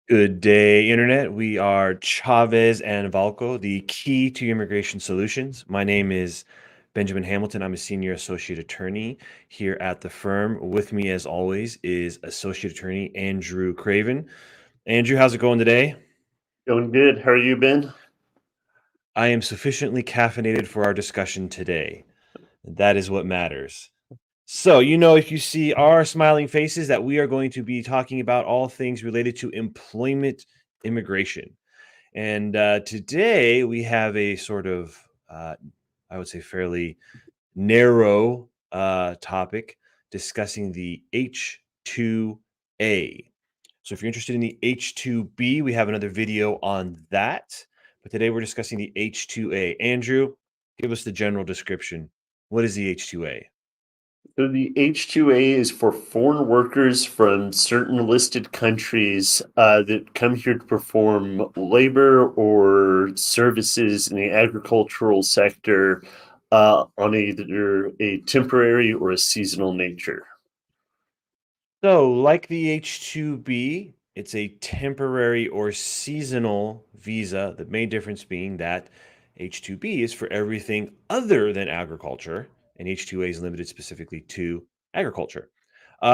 Good day, Internet. We are Chavez and Valko, the key to immigration solutions. My name is Benjamin Hamilton. I'm a senior associate attorney here at the firm. With me, as always, is associate attorney Andrew Craven. Andrew, how's it going today? Going good. How are you, Ben? I am sufficiently caffeinated for our discussion today. That is what matters. So, if you see our smiling faces, that we are going to be talking about all things related to employment immigration. And today we have a sort of, I would say, fairly narrow topic discussing the H-2A. So if you're interested in the H-2B, we have another video on that. But today we're discussing the H-2A. Andrew, give us the general description. What is the H-2A? So the H-2A is for foreign workers from certain listed countries that come here to perform labor or services in the agricultural sector on either a temporary or a seasonal nature. So, like the H-2B, it's a temporary or seasonal visa. The main difference being that H-2B is for everything other than agriculture, and H-2A is limited specifically to agriculture.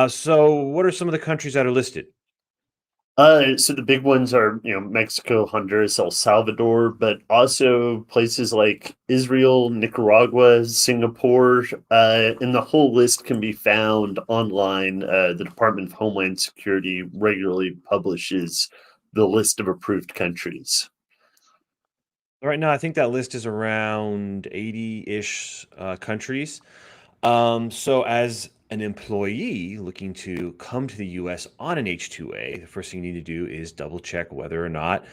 So, what are some of the countries that are listed? So the big ones are, Mexico, Honduras, El Salvador, but also places like Israel, Nicaragua, Singapore, and the whole list can be found online. The Department of Homeland Security regularly publishes the list of approved countries. Right now, I think that list is around 80-ish countries. So as an employee looking to come to the US on an H-2A, the first thing you need to do is double check whether or not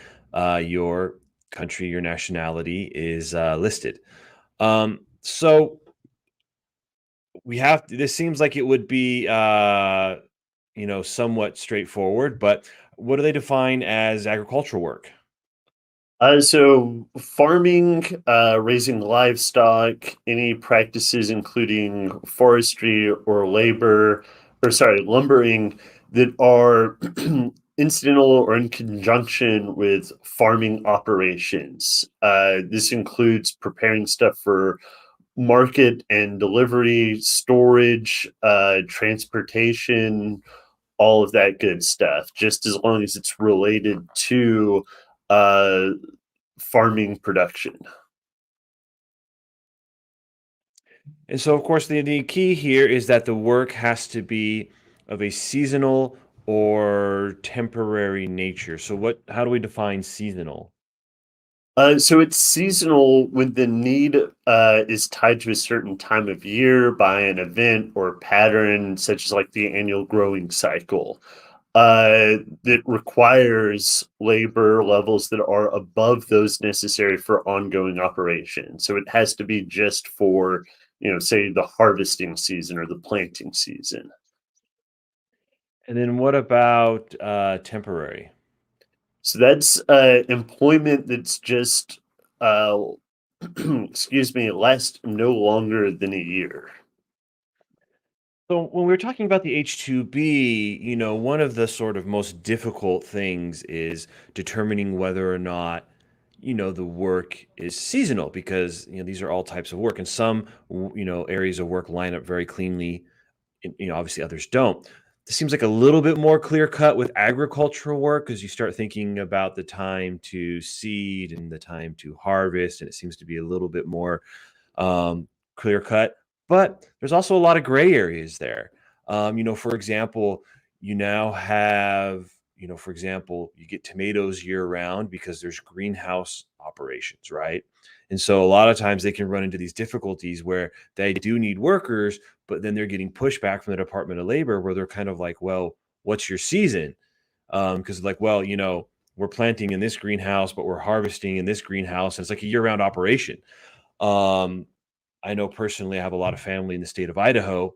your country, your nationality is listed. So this seems like it would be, somewhat straightforward, but what do they define as agricultural work? So farming, raising livestock, any practices including forestry or lumbering that are incidental or in conjunction with farming operations. This includes preparing stuff for market and delivery, storage, transportation, all of that good stuff, just as long as it's related to uh, farming production. And so, of course, the key here is that the work has to be of a seasonal or temporary nature. So, how do we define seasonal? So it's seasonal when the need is tied to a certain time of year by an event or pattern, such as like the annual growing cycle, that requires labor levels that are above those necessary for ongoing operation. So it has to be just for, say the harvesting season or the planting season. And then, what about temporary? So that's employment that's just, uh, excuse me, lasts no longer than a year. So, when we're talking about the H-2B, one of the sort of most difficult things is determining whether or not, the work is seasonal because, these are all types of work. And some, areas of work line up very cleanly, and, obviously others don't. This seems like a little bit more clear cut with agricultural work because you start thinking about the time to seed and the time to harvest, and it seems to be a little bit more clear cut. But there's also a lot of gray areas there. For example, you now have, for example, you get tomatoes year round because there's greenhouse operations, right? And so a lot of times they can run into these difficulties where they do need workers, but then they're getting pushback from the Department of Labor where they're kind of like, well, what's your season? Because like, well, we're planting in this greenhouse, but we're harvesting in this greenhouse, and it's like a year-round operation. Um, I know personally, I have a lot of family in the state of Idaho,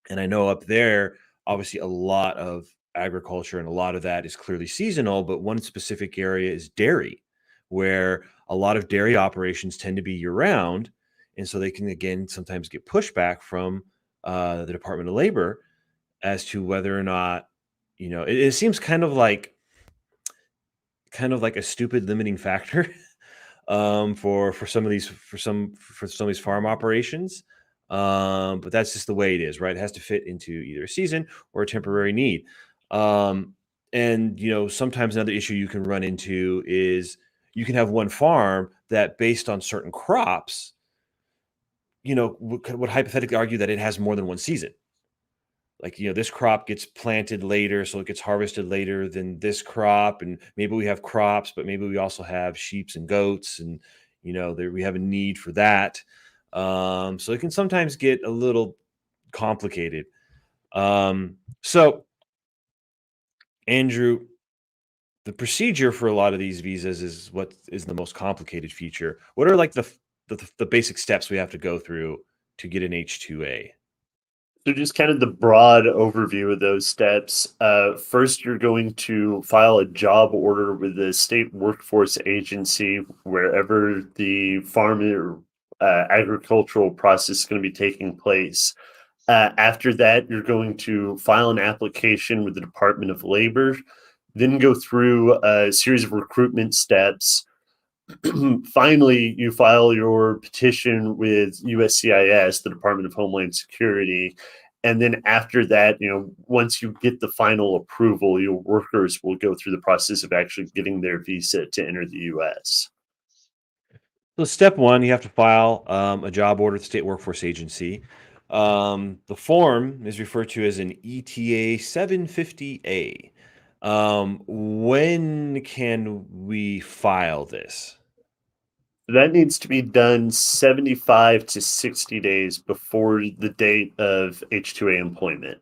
and I know up there, obviously, a lot of agriculture and a lot of that is clearly seasonal. But one specific area is dairy, where a lot of dairy operations tend to be year round. And so they can, again, sometimes get pushback from the Department of Labor as to whether or not, it seems kind of like kind of like a stupid limiting factor for some of these for some of these farm operations. But that's just the way it is, right? It has to fit into either a season or a temporary need. Um, and sometimes another issue you can run into is you can have one farm that, based on certain crops, would hypothetically argue that it has more than one season. Like, this crop gets planted later, so it gets harvested later than this crop. And maybe we have crops, but maybe we also have sheeps and goats, and there we have a need for that. So it can sometimes get a little complicated. So, Andrew, the procedure for a lot of these visas is what is the most complicated feature. What are like the basic steps we have to go through to get an H-2A? So just kind of the broad overview of those steps. First, you're going to file a job order with the state workforce agency wherever the farm or agricultural process is going to be taking place. After that, you're going to file an application with the Department of Labor, then go through a series of recruitment steps. Finally, you file your petition with USCIS, the Department of Homeland Security. And then after that, once you get the final approval, your workers will go through the process of actually getting their visa to enter the US. So step one, you have to file a job order with the state workforce agency. The form is referred to as an ETA 750A. When can we file this? That needs to be done 75 to 60 days before the date of H-2A employment.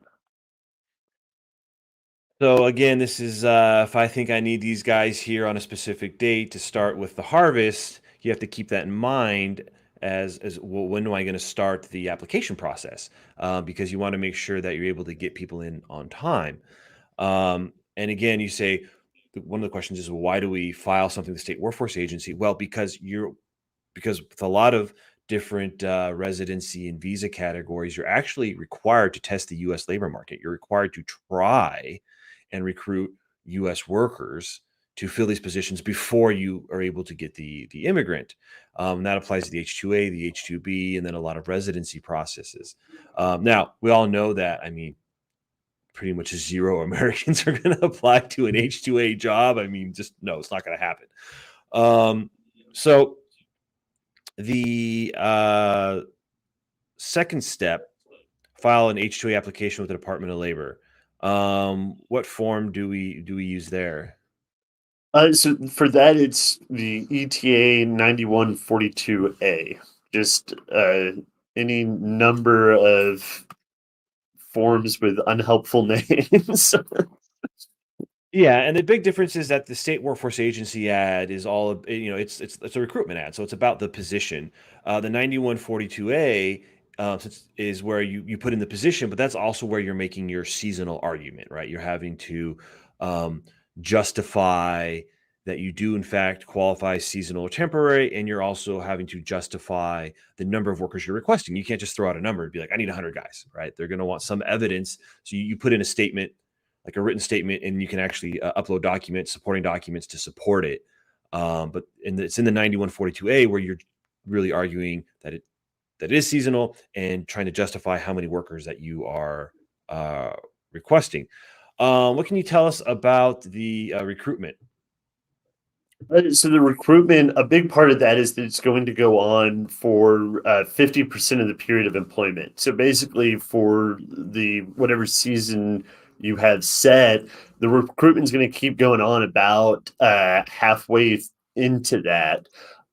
So again, this is if I think I need these guys here on a specific date to start with the harvest, you have to keep that in mind as well. When am I going to start the application process? Because you want to make sure that you're able to get people in on time. And again, you say one of the questions is, well, why do we file something with the state workforce agency? Well, because with a lot of different residency and visa categories, you're actually required to test the U.S. labor market. You're required to try and recruit U.S. workers to fill these positions before you are able to get the immigrant. That applies to the H-2A, the H-2B, and then a lot of residency processes. Now, we all know that, I mean, pretty much zero Americans are going to apply to an H-2A job. I mean, just no, it's not going to happen. So the second step, file an H-2A application with the Department of Labor. What form do we use there? So for that, it's the ETA 9142A. Just any number of forms with unhelpful names. Yeah, and the big difference is that the state workforce agency ad is all, it's a recruitment ad, so it's about the position. The 9142A is where you put in the position, but that's also where you're making your seasonal argument, right? You're having to um, justify that you do in fact qualify seasonal or temporary, and you're also having to justify the number of workers you're requesting. You can't just throw out a number and be like, I need 100 guys, right? They're going to want some evidence, so you put in a statement, like a written statement, and you can actually upload documents, supporting documents to support it. But it's in the 9142A where you're really arguing that it is seasonal and trying to justify how many workers that you are requesting. What can you tell us about the recruitment? So the recruitment, a big part of that is that it's going to go on for 50% of the period of employment. So basically, for the whatever season you have set, the recruitment is going to keep going on about halfway into that.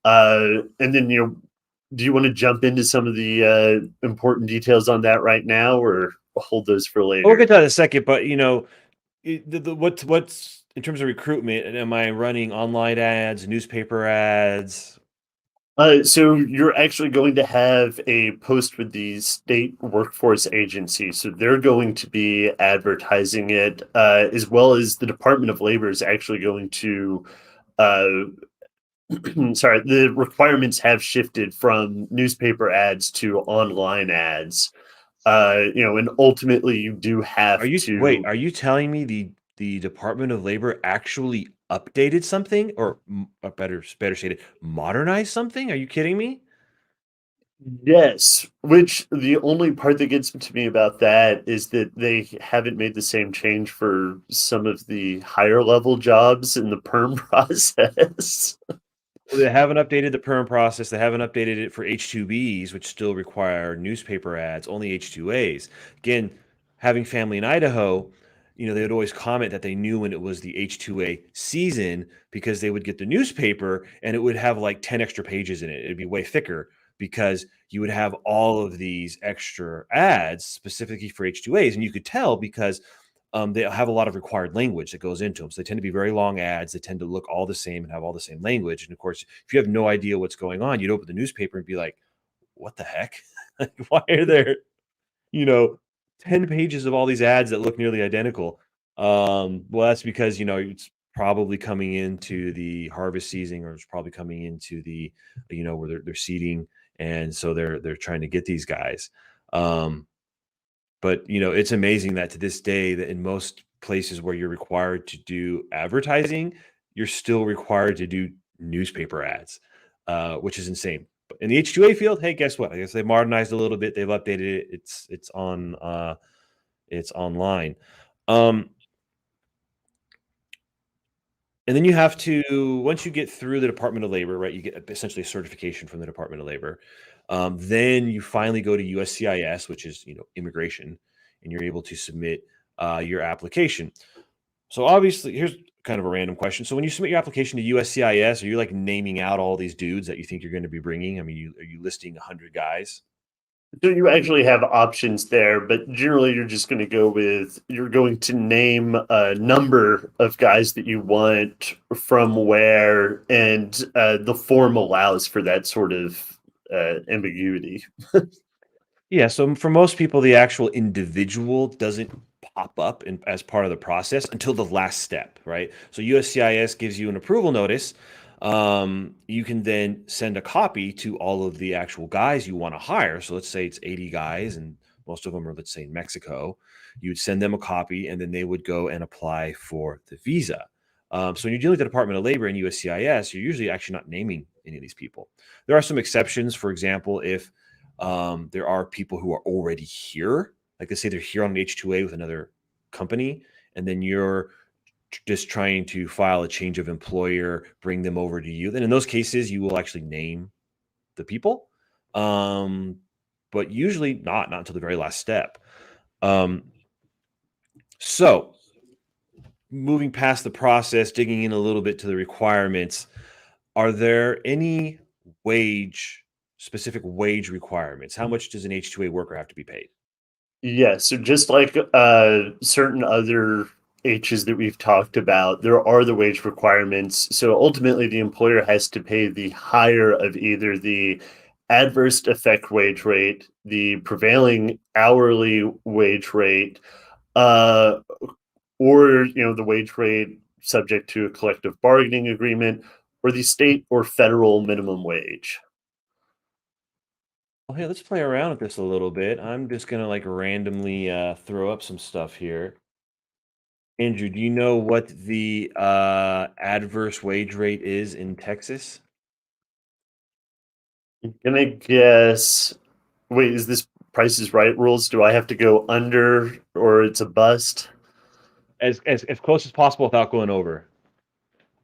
And then, do you want to jump into some of the important details on that right now, or hold those for We'll get later? to that in a second, but what's in terms of recruitment? And am I running online ads, newspaper ads? So you're actually going to have a post with the state workforce agency. So they're going to be advertising it, as well as the Department of Labor is actually going to. Uh, sorry, the requirements have shifted from newspaper ads to online ads. And ultimately you do have Wait, to. are you telling me the Department of Labor actually updated something or better stated, modernized something? Are you kidding me? Yes, which the only part that gets to me about that is that they haven't made the same change for some of the higher level jobs in the perm process. Well, they haven't updated the perm process. They haven't updated it for H-2Bs, which still require newspaper ads, only H-2As. Again, having family in Idaho, they would always comment that they knew when it was the H-2A season because they would get the newspaper and it would have like 10 extra pages in it. It'd be way thicker because you would have all of these extra ads specifically for H-2As. And you could tell because they have a lot of required language that goes into them. So they tend to be very long ads. They tend to look all the same and have all the same language. And of course, if you have no idea what's going on, you'd open the newspaper and be like, what the heck? Like, why are there, you know, 10 pages of all these ads that look nearly identical? Well, that's because, it's probably coming into the harvest season or it's probably coming into the, where they're seeding. And so they're trying to get these guys. But, it's amazing that to this day that in most places where you're required to do advertising, you're still required to do newspaper ads, which is insane. But in the H2A field, hey, guess what? I guess they've modernized a little bit. They've updated it. It's online. Um, and then you have to, once you get through the Department of Labor, right, you get essentially a certification from the Department of Labor. Then you finally go to USCIS, which is, immigration, and you're able to submit your application. So obviously, here's kind of a random question. So when you submit your application to USCIS, are you like naming out all these dudes that you think you're going to be bringing? I mean, are you listing 100 guys? So you actually have options there, but generally you're going to name a number of guys that you want from where, and the form allows for that sort of ambiguity. Yeah, so for most people, the actual individual doesn't pop up as part of the process until the last step, right? So USCIS gives you an approval notice. You can then send a copy to all of the actual guys you want to hire. So let's say it's 80 guys, and most of them are, let's say, in Mexico. You would send them a copy, and then they would go and apply for the visa. So when you're dealing with the Department of Labor and USCIS, you're usually actually not naming any of these people. There are some exceptions. For example, if there are people who are already here. Like, let's say they're here on an H-2A with another company, and then you're just trying to file a change of employer, bring them over to you. Then in those cases, you will actually name the people. Um, but usually not until the very last step. Um, so moving past the process, digging in a little bit to the requirements, are there any wage specific wage requirements? How much does an H-2A worker have to be paid? Yeah, so just like certain other H's that we've talked about, there are the wage requirements. So ultimately, the employer has to pay the higher of either the adverse effect wage rate, the prevailing hourly wage rate, uh, or the wage rate subject to a collective bargaining agreement, or the state or federal minimum wage. Well, hey, let's play around with this a little bit. I'm just gonna like randomly throw up some stuff here. Andrew, do you know what the adverse wage rate is in Texas? I'm gonna guess. Wait, is this Price is Right rules? Do I have to go under or it's a bust? As close as possible without going over.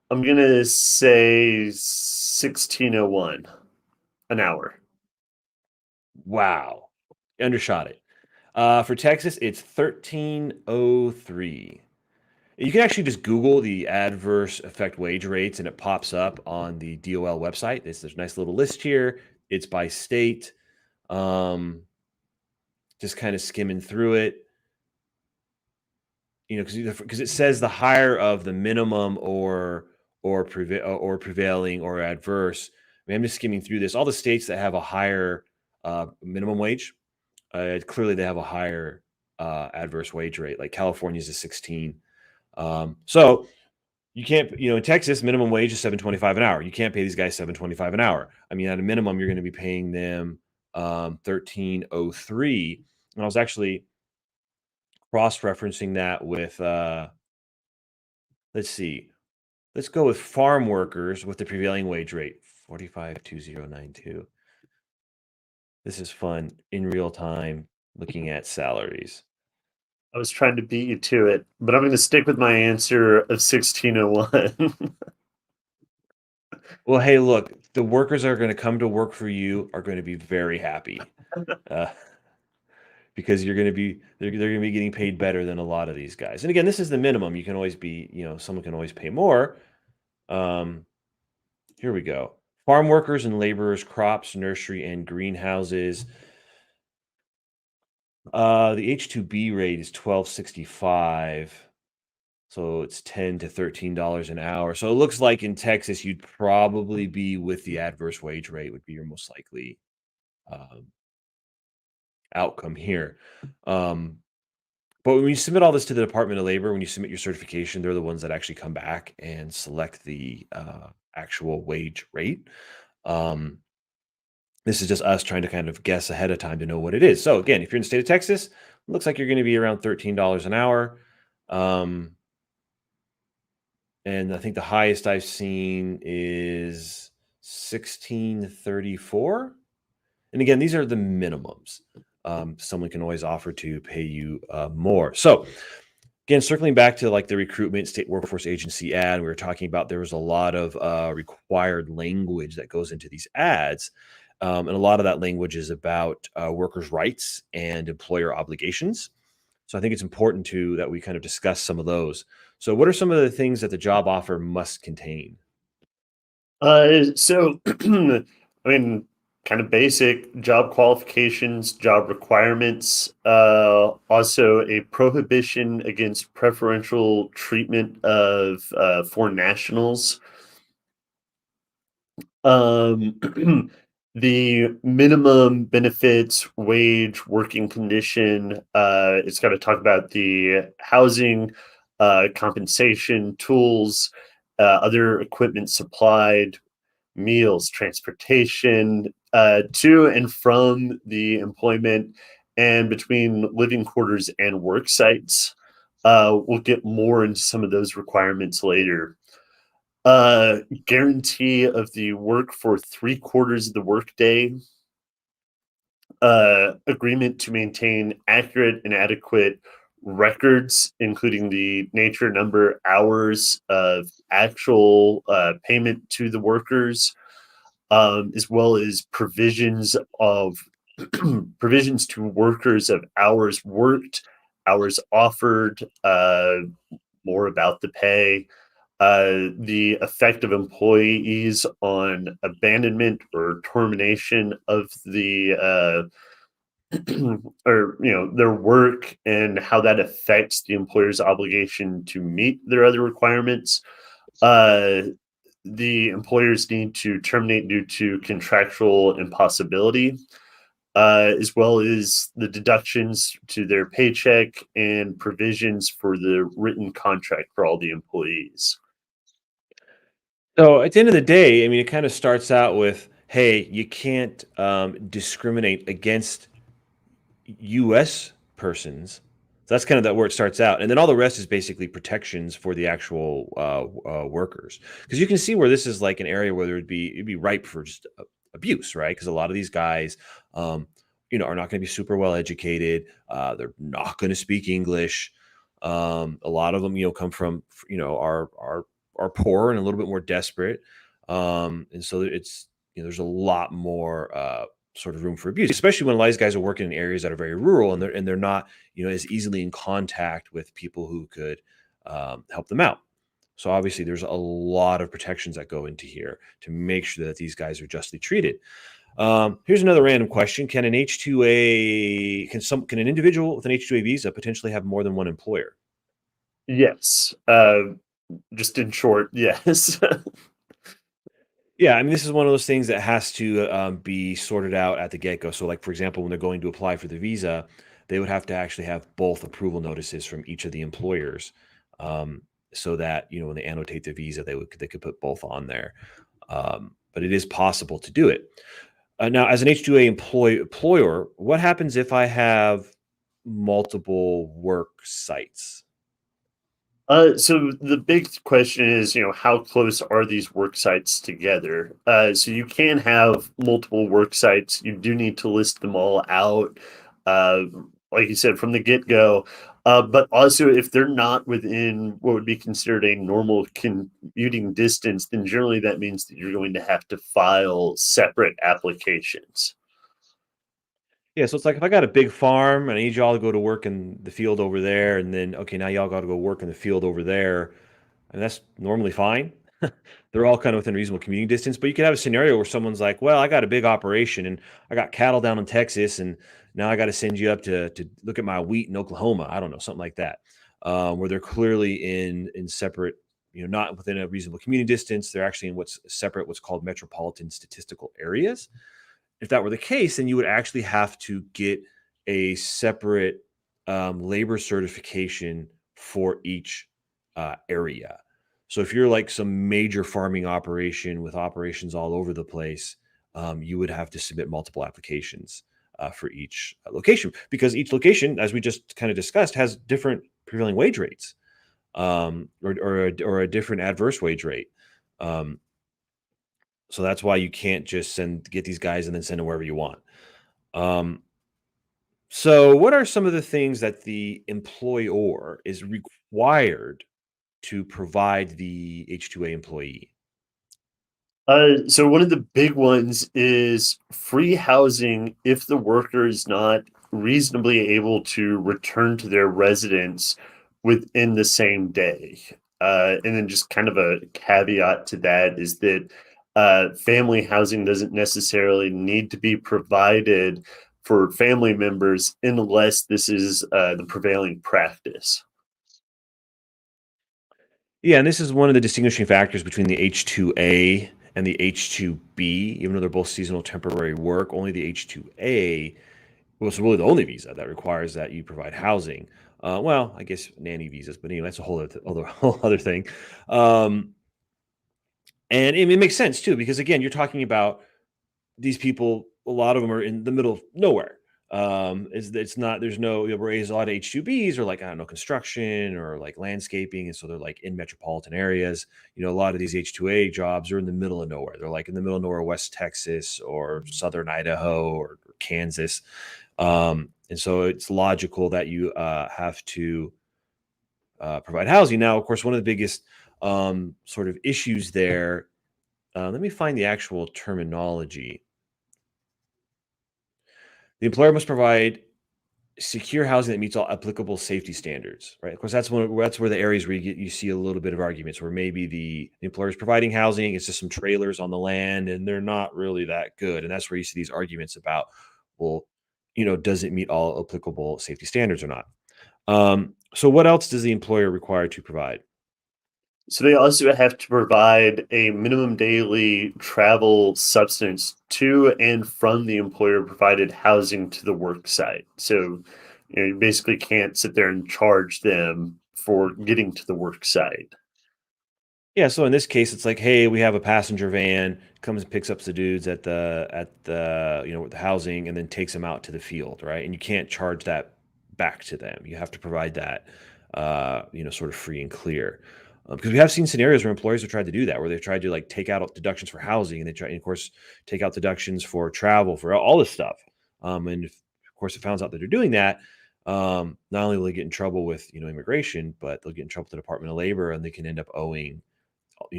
I'm gonna say 1601 an hour. Wow, you undershot it. For Texas, it's 1303. You can actually just Google the adverse effect wage rates, and it pops up on the DOL website. There's a nice little list here. It's by state. Um, just kind of skimming through it. Because it says the higher of the minimum or prevailing or adverse. I mean, I'm just skimming through this. All the states that have a higher minimum wage, clearly they have a higher adverse wage rate. Like California's a 16. So you can't, in Texas, minimum wage is 7.25 an hour. You can't pay these guys 7.25 an hour. I mean, at a minimum, you're going to be paying them 1303. And I was actually cross-referencing that with let's see. Let's go with farm workers with the prevailing wage rate, 45,2092. This is fun in real time, looking at salaries. I was trying to beat you to it, but I'm going to stick with my answer of 1601. Well, hey, look, the workers that are going to come to work for you are going to be very happy, uh, because they're going to be getting paid better than a lot of these guys. And again, this is the minimum. You can always be, someone can always pay more. Um, Here we go. Farm workers and laborers, crops, nursery, and greenhouses. The H-2B rate is 12.65. So it's $10 to $13 an hour. So it looks like in Texas, you'd probably be with the adverse wage rate would be your most likely um, outcome here. Um, but when you submit all this to the Department of Labor, when you submit your certification, they're the ones that actually come back and select the actual wage rate. Um, This is just us trying to kind of guess ahead of time to know what it is. So again, if you're in the state of Texas, it looks like you're going to be around $13 an hour. And I think the highest I've seen is 1634. And again, these are the minimums. Someone can always offer to pay you more. So again, circling back to like the recruitment state workforce agency ad, we were talking about there was a lot of required language that goes into these ads. And a lot of that language is about workers' rights and employer obligations. So I think it's important that we kind of discuss some of those. So what are some of the things that the job offer must contain? So, I mean, kind of basic job qualifications, job requirements, also a prohibition against preferential treatment of foreign nationals. Um, the minimum benefits, wage, working condition. It's got to talk about the housing, compensation, tools, other equipment supplied, meals, transportation, to and from the employment, and between living quarters and work sites. We'll get more into some of those requirements later. Guarantee of the work for 3/4 of the workday. Agreement to maintain accurate and adequate records, including the nature, number, hours of actual payment to the workers, as well as provisions of provisions to workers of hours worked, hours offered, more about the pay, the effect of employees on abandonment or termination of the or their work and how that affects the employer's obligation to meet their other requirements. Uh, the employers need to terminate due to contractual impossibility, as well as the deductions to their paycheck and provisions for the written contract for all the employees. So at the end of the day, I mean, it kind of starts out with, hey, you can't discriminate against U.S. persons. So that's kind of that where it starts out, and then all the rest is basically protections for the actual workers. Because you can see where this is like an area where it'd be ripe for just abuse, right? Because a lot of these guys, are not going to be super well educated. They're not going to speak English. A lot of them, come from, are poor and a little bit more desperate, and so it's there's a lot more sort of room for abuse, especially when a lot of these guys are working in areas that are very rural and they're not as easily in contact with people who could help them out. So obviously, there's a lot of protections that go into here to make sure that these guys are justly treated. Here's another random question: Can an H-2A can an individual with an H-2A visa potentially have more than one employer? Yes. Just in short, yes. Yeah, I mean, this is one of those things that has to be sorted out at the get go. So, like, for example, when they're going to apply for the visa, they would have to actually have both approval notices from each of the employers, so that when they annotate the visa, they could put both on there. But it is possible to do it. Now, as an H-2A employer, what happens if I have multiple work sites? So the big question is, how close are these work sites together? So you can have multiple work sites. You do need to list them all out, uh, like you said, from the get-go. But also, if they're not within what would be considered a normal commuting distance, then generally that means that you're going to have to file separate applications. Yeah, so it's like if I got a big farm and I need y'all to go to work in the field over there, and then okay, now y'all got to go work in the field over there, and that's normally fine. They're all kind of within reasonable commuting distance, but you could have a scenario where someone's like, "Well, I got a big operation and I got cattle down in Texas, and now I got to send you up to look at my wheat in Oklahoma." I don't know, something like that, where they're clearly in separate, not within a reasonable commuting distance. They're actually in what's separate, what's called metropolitan statistical areas. If that were the case, then you would actually have to get a separate labor certification for each area. So if you're like some major farming operation with operations all over the place, you would have to submit multiple applications for each location, because each location, as we just kind of discussed, has different prevailing wage rates, or a different adverse wage rate. Um, so that's why you can't just get these guys and then send them wherever you want. Um, so what are some of the things that the employer is required to provide the H-2A employee? So one of the big ones is free housing if the worker is not reasonably able to return to their residence within the same day. And then just kind of a caveat to that is that family housing doesn't necessarily need to be provided for family members unless this is the prevailing practice. Yeah, and this is one of the distinguishing factors between the H-2A and the H-2B. Even though they're both seasonal temporary work, only the H-2A was really the only visa that requires that you provide housing. Well, I guess nanny visas, but anyway, that's a whole other thing. Um, and it makes sense too, because again, you're talking about these people. A lot of them are in the middle of nowhere. It's not there's no whereas a lot of H-2Bs are like, I don't know, construction or like landscaping, and so they're like in metropolitan areas. A lot of these H-2A jobs are in the middle of nowhere. They're like in the middle of nowhere, West Texas or southern Idaho or Kansas. And so it's logical that you have to provide housing. Now, of course, one of the biggest sort of issues there. Let me find the actual terminology. The employer must provide secure housing that meets all applicable safety standards, right? Of course, that's where the areas where you see a little bit of arguments, where maybe the employer is providing housing, it's just some trailers on the land, and they're not really that good, and that's where you see these arguments about, well, does it meet all applicable safety standards or not? So, what else does the employer require to provide? So they also have to provide a minimum daily travel substance to and from the employer provided housing to the work site. So, you basically can't sit there and charge them for getting to the work site. Yeah, so in this case, it's like, hey, we have a passenger van comes and picks up the dudes at the with the housing, and then takes them out to the field, right? And you can't charge that back to them. You have to provide that, sort of free and clear. Because we have seen scenarios where employers have tried to do that, where they've tried to like take out deductions for housing, and they try, and of course, take out deductions for travel, for all this stuff. And if, of course, it finds out that they're doing that, not only will they get in trouble with immigration, but they'll get in trouble with the Department of Labor, and they can end up owing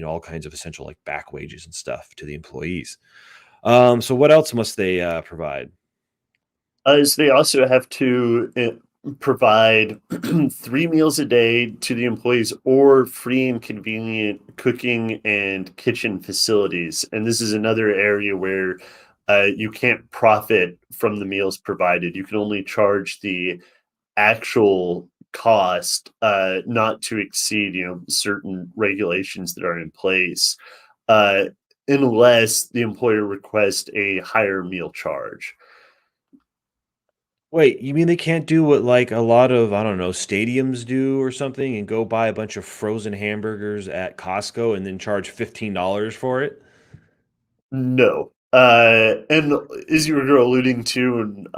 all kinds of essential like back wages and stuff to the employees. So what else must they provide? So they also have to provide 3 meals a day to the employees or free and convenient cooking and kitchen facilities. And this is another area where you can't profit from the meals provided. You can only charge the actual cost, not to exceed, certain regulations that are in place, uh, unless the employer requests a higher meal charge. Wait, you mean they can't do what like a lot of, I don't know, stadiums do or something, and go buy a bunch of frozen hamburgers at Costco and then charge $15 for it? No. And as you were alluding to, and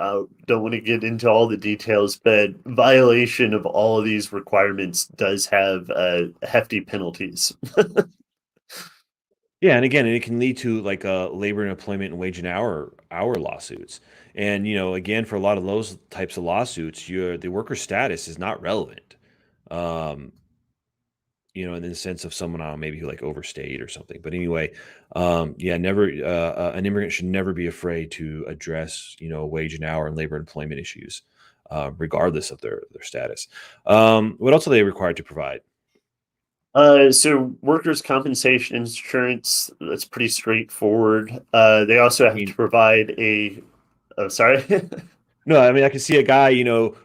don't want to get into all the details, but violation of all of these requirements does have hefty penalties. Yeah, and again, it can lead to like labor and employment and wage and hour lawsuits. And again, for a lot of those types of lawsuits, the worker status is not relevant. Um, in the sense of someone maybe who like overstayed or something. But anyway, yeah, never an immigrant should never be afraid to address wage and hour and labor and employment issues, regardless of their status. What else are they required to provide? So workers' compensation insurance, that's pretty straightforward. They also I have to mean, provide a, oh, sorry. no, I mean, I can see a guy,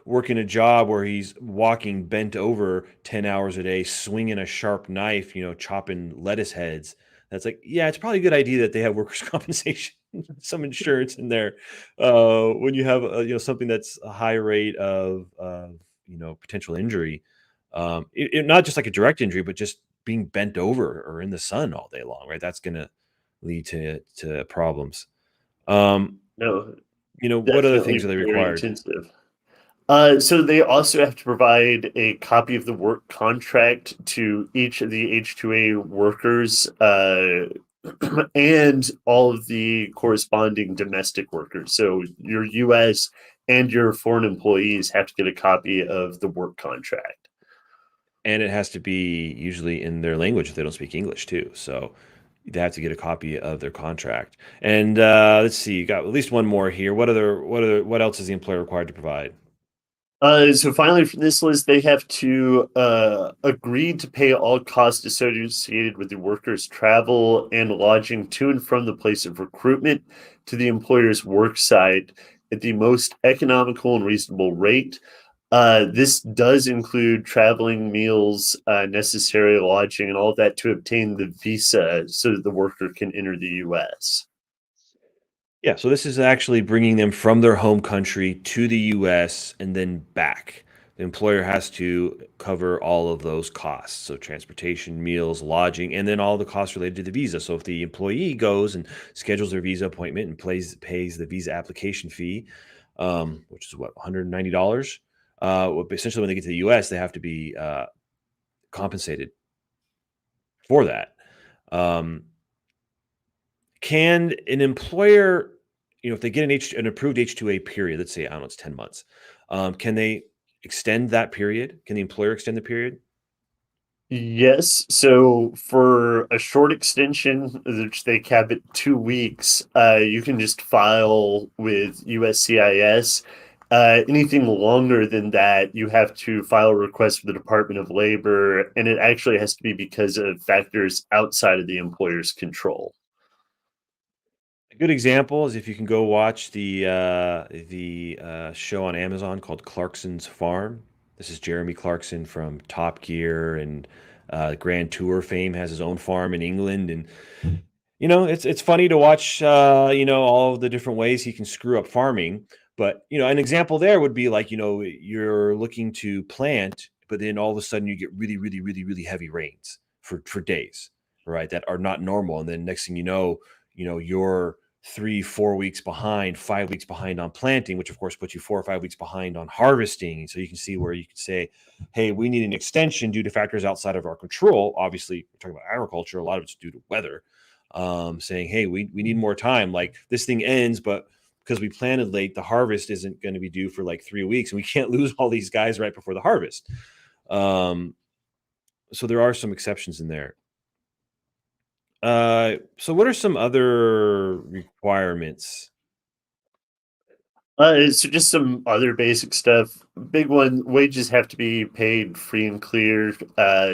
working a job where he's walking bent over 10 hours a day, swinging a sharp knife, chopping lettuce heads. That's like, yeah, it's probably a good idea that they have workers' compensation, some insurance in there. When you have, something that's a high rate of potential injury, not just like a direct injury, but just being bent over or in the sun all day long, right? That's going to lead to problems. Um, No, what other things definitely are they very required? intensive. So they also have to provide a copy of the work contract to each of the H-2A workers, and all of the corresponding domestic workers. So your US and your foreign employees have to get a copy of the work contract. And it has to be usually in their language if they don't speak English too. So they have to get a copy of their contract. And let's see, you got at least one more here. What else is the employer required to provide? So finally, for this list, they have to agree to pay all costs associated with the workers' travel and lodging to and from the place of recruitment to the employer's work site at the most economical and reasonable rate. This does include traveling, meals, necessary lodging, and all of that to obtain the visa so that the worker can enter the U.S. Yeah, so this is actually bringing them from their home country to the US and then back. The employer has to cover all of those costs. So transportation, meals, lodging, and then all the costs related to the visa. So if the employee goes and schedules their visa appointment and pays the visa application fee, which is what, $190? Essentially, when they get to the US, they have to be compensated for that. Um, Can an employer, if they get an approved H-2A period, let's say, I don't know, it's 10 months, can they extend that period? Can the employer extend the period? Yes. So for a short extension, which they cap at 2 weeks, you can just file with USCIS. Anything longer than that, you have to file a request with the Department of Labor, and it actually has to be because of factors outside of the employer's control. A good example is if you can go watch the show on Amazon called Clarkson's Farm. This is Jeremy Clarkson from Top Gear and Grand Tour fame, has his own farm in England. And it's funny to watch, all of the different ways he can screw up farming. But an example there would be like, you're looking to plant, but then all of a sudden you get really, really, really, really heavy rains for days, right? That are not normal. And then next thing you're 3, 4 weeks behind, 5 weeks behind on planting, which of course puts you 4 or 5 weeks behind on harvesting. So you can see where you could say, hey, we need an extension due to factors outside of our control. Obviously, we're talking about agriculture, a lot of it's due to weather. Saying, hey, we need more time. Like this thing ends, but because we planted late, the harvest isn't going to be due for like 3 weeks, and we can't lose all these guys right before the harvest. Um, so there are some exceptions in there. So what are some other requirements? So just some other basic stuff. Big one, wages have to be paid free and clear.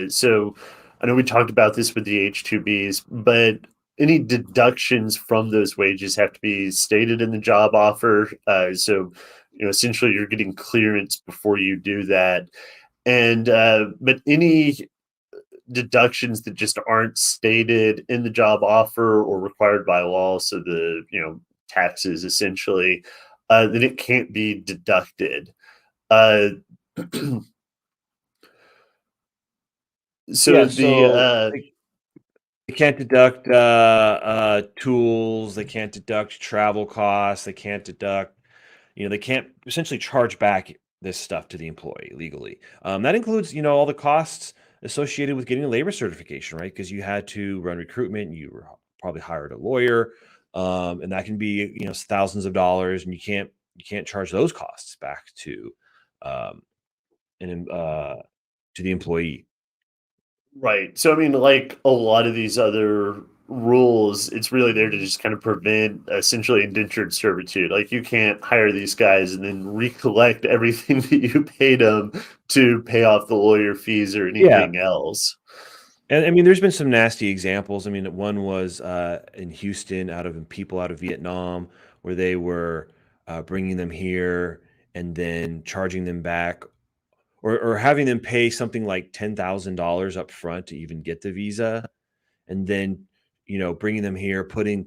So I know we talked about this with the H-2Bs, but any deductions from those wages have to be stated in the job offer. So, essentially you're getting clearance before you do that. And but any deductions that just aren't stated in the job offer or required by law, so the taxes essentially, then it can't be deducted. Uh, so Yeah, the so like, They can't deduct tools. They can't deduct travel costs. They can't deduct, they can't essentially charge back this stuff to the employee legally. That includes, all the costs associated with getting a labor certification, right? Because you had to run recruitment, you were probably hired a lawyer, and that can be, thousands of dollars, and you can't charge those costs back um, to the employee. Right. So, I mean, like a lot of these other rules, it's really there to just kind of prevent essentially indentured servitude. Like, you can't hire these guys and then recollect everything that you paid them to pay off the lawyer fees or Yeah. anything else. And I mean, there's been some nasty examples. I mean, one was in Houston, out of people out of Vietnam, where they were bringing them here and then charging them back, or having them pay something like $10,000 up front to even get the visa, and then bringing them here, putting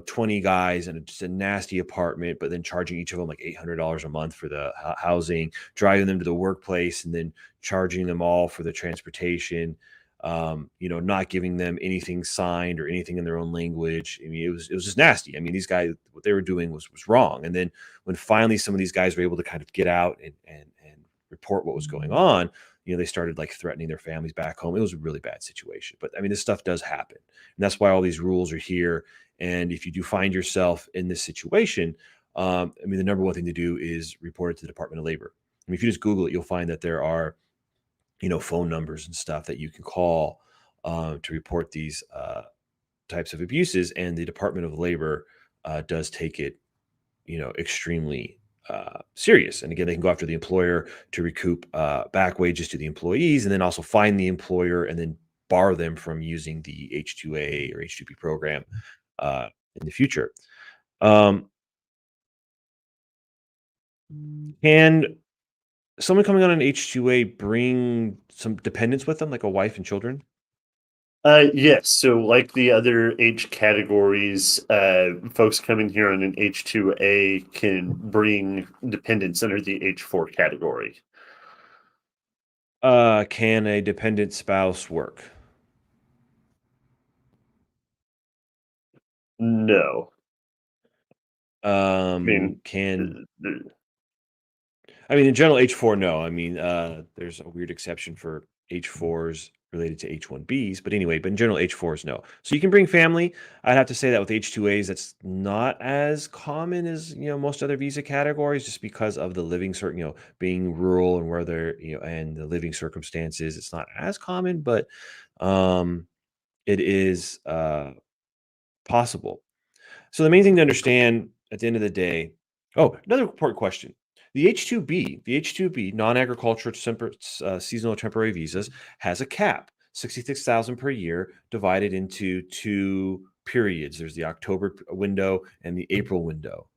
20 guys in just a nasty apartment, but then charging each of them like $800 a month for the housing, driving them to the workplace, and then charging them all for the transportation. Not giving them anything signed or anything in their own language. I mean, it was just nasty. I mean, these guys, what they were doing was wrong. And then when finally some of these guys were able to kind of get out and report what was going on, they started like threatening their families back home. It was a really bad situation. But I mean, this stuff does happen. And that's why all these rules are here. And if you do find yourself in this situation, I mean, the number one thing to do is report it to the Department of Labor. I mean, if you just Google it, you'll find that there are, phone numbers and stuff that you can call to report these types of abuses. And the Department of Labor does take it, extremely serious. And again, they can go after the employer to recoup back wages to the employees, and then also fine the employer and then bar them from using the H-2A or H-2B program in the future. Um, can someone coming on an H-2A bring some dependents with them, like a wife and children? Yes. So, like the other H categories, folks coming here on an H-2A can bring dependents under the H-4 category. Can a dependent spouse work? No. I mean, Can th- I mean, in general, H4, no. I mean, there's a weird exception for H4s related to H1Bs, but anyway, but in general, H4s, no. So you can bring family. I'd have to say that with H2As, that's not as common as, most other visa categories, just because of the being rural and where they're, and the living circumstances. It's not as common, but um, it is possible. So the main thing to understand at the end of the day, another important question. The H-2B, non-agricultural seasonal temporary visas, has a cap, 66,000 per year, divided into two periods. There's the October window and the April window.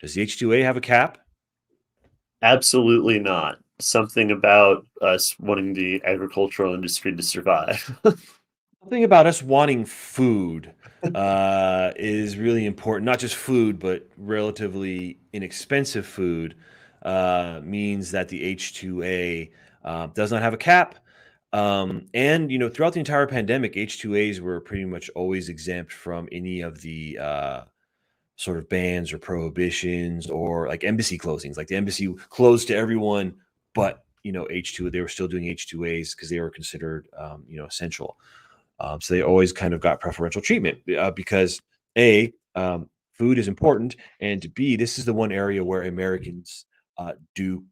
Does the H-2A have a cap? Absolutely not. Something about us wanting the agricultural industry to survive. Something about us wanting food is really important. Not just food, but relatively inexpensive food means that the H-2A does not have a cap. And throughout the entire pandemic, H-2As were pretty much always exempt from any of the sort of bans or prohibitions or like embassy closings. Like the embassy closed to everyone, but H2, they were still doing H2As because they were considered essential. So they always kind of got preferential treatment because A, food is important, and B, this is the one area where Americans do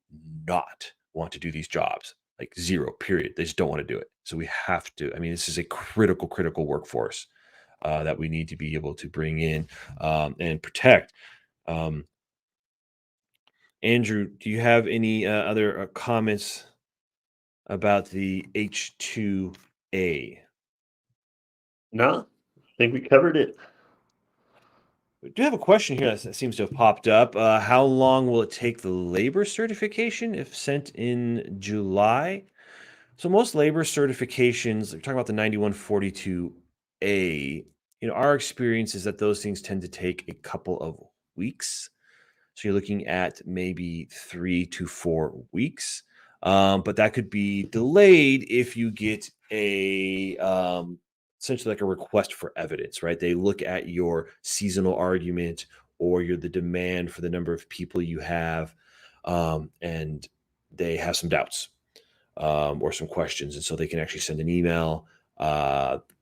not want to do these jobs. Like zero, period. They just don't want to do it. So we have to. I mean, this is a critical workforce that we need to be able to bring in and protect. Um, Andrew, do you have any other comments about the H-2A? No, I think we covered it. I do have a question here that seems to have popped up. How long will it take the labor certification if sent in July? So most labor certifications, we're talking about the 9142A, our experience is that those things tend to take a couple of weeks. So you're looking at maybe 3 to 4 weeks. But that could be delayed if you get essentially like a request for evidence, right? They look at your seasonal argument or the demand for the number of people you have, and they have some doubts, or some questions, and so they can actually send an email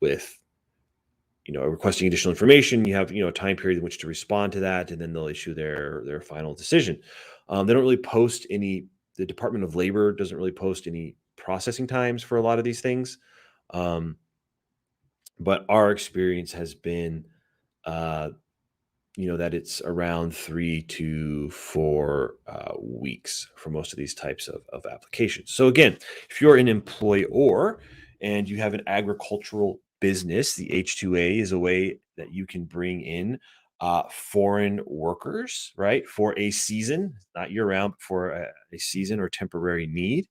with requesting additional information. You have a time period in which to respond to that, and then they'll issue their final decision. They don't really post any. The Department of Labor doesn't really post any processing times for a lot of these things, but our experience has been, uh, that it's around 3 to 4 weeks for most of these types of applications. So again, if you're an employer and you have an agricultural business, the H-2A is a way that you can bring in foreign workers, right, for a season, not year round, but for a season or temporary need.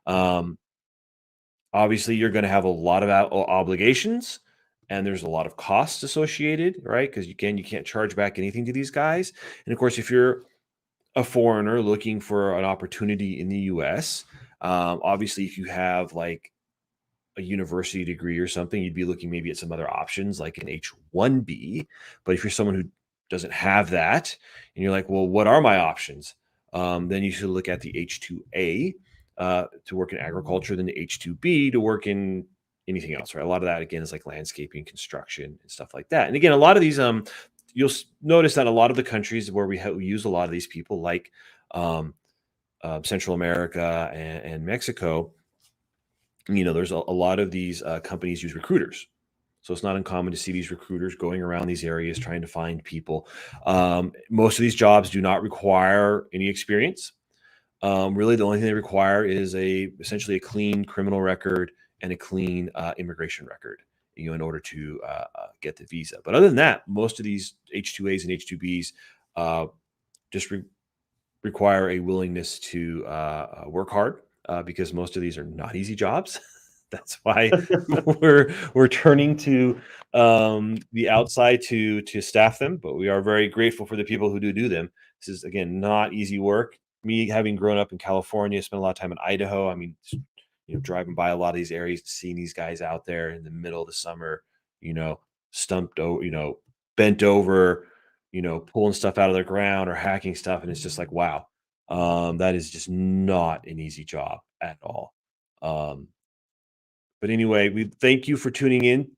Um, Obviously, you're going to have a lot of obligations, and there's a lot of costs associated, right? Because you can't charge back anything to these guys. And of course, if you're a foreigner looking for an opportunity in the U.S., obviously, if you have like a university degree or something, you'd be looking maybe at some other options like an H-1B. But if you're someone who doesn't have that, and you're like, well, what are my options? Then you should look at the H-2A to work in agriculture, then the H-2B to work in anything else, right? A lot of that again is like landscaping, construction, and stuff like that. And again, a lot of these, you'll notice that a lot of the countries where we use a lot of these people, like Central America and Mexico, there's a lot of these companies use recruiters. So it's not uncommon to see these recruiters going around these areas trying to find people. Most of these jobs do not require any experience. Really, the only thing they require is essentially a clean criminal record and a clean immigration record, in order to get the visa. But other than that, most of these H-2As and H-2Bs just require a willingness to work hard, because most of these are not easy jobs. That's why we're turning to the outside to staff them, but we are very grateful for the people who do them. This is again not easy work. Me having grown up in California, spent a lot of time in Idaho. I mean, driving by a lot of these areas, seeing these guys out there in the middle of the summer, stumped over, bent over, pulling stuff out of the ground or hacking stuff, and it's just like, wow, that is just not an easy job at all. Um, but anyway, we thank you for tuning in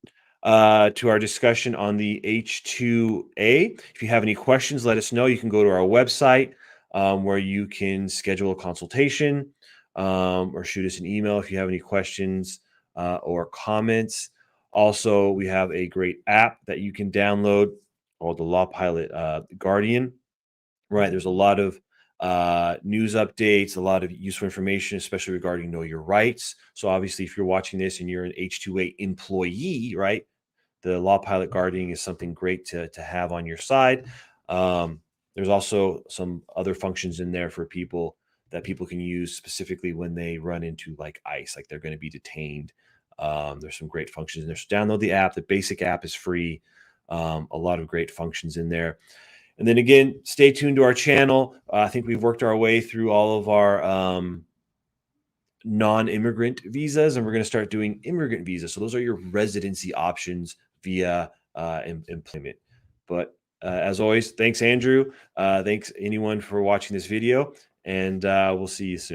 to our discussion on the H-2A. If you have any questions, let us know. You can go to our website, where you can schedule a consultation, or shoot us an email if you have any questions or comments. Also, we have a great app that you can download called the Law Pilot Guardian. Right, there's a lot of news updates, a lot of useful information, especially regarding know your rights. So obviously, if you're watching this and you're an H-2A employee, right, the Law Pilot Guardian is something great to have on your side. There's also some other functions in there for people that people can use specifically when they run into like ICE, like they're going to be detained. There's some great functions in there. So download the app. The basic app is free. A lot of great functions in there. And then again, stay tuned to our channel. I think we've worked our way through all of our non-immigrant visas, and we're going to start doing immigrant visas. So those are your residency options via employment. But as always, thanks, Andrew. Thanks anyone for watching this video, and we'll see you soon.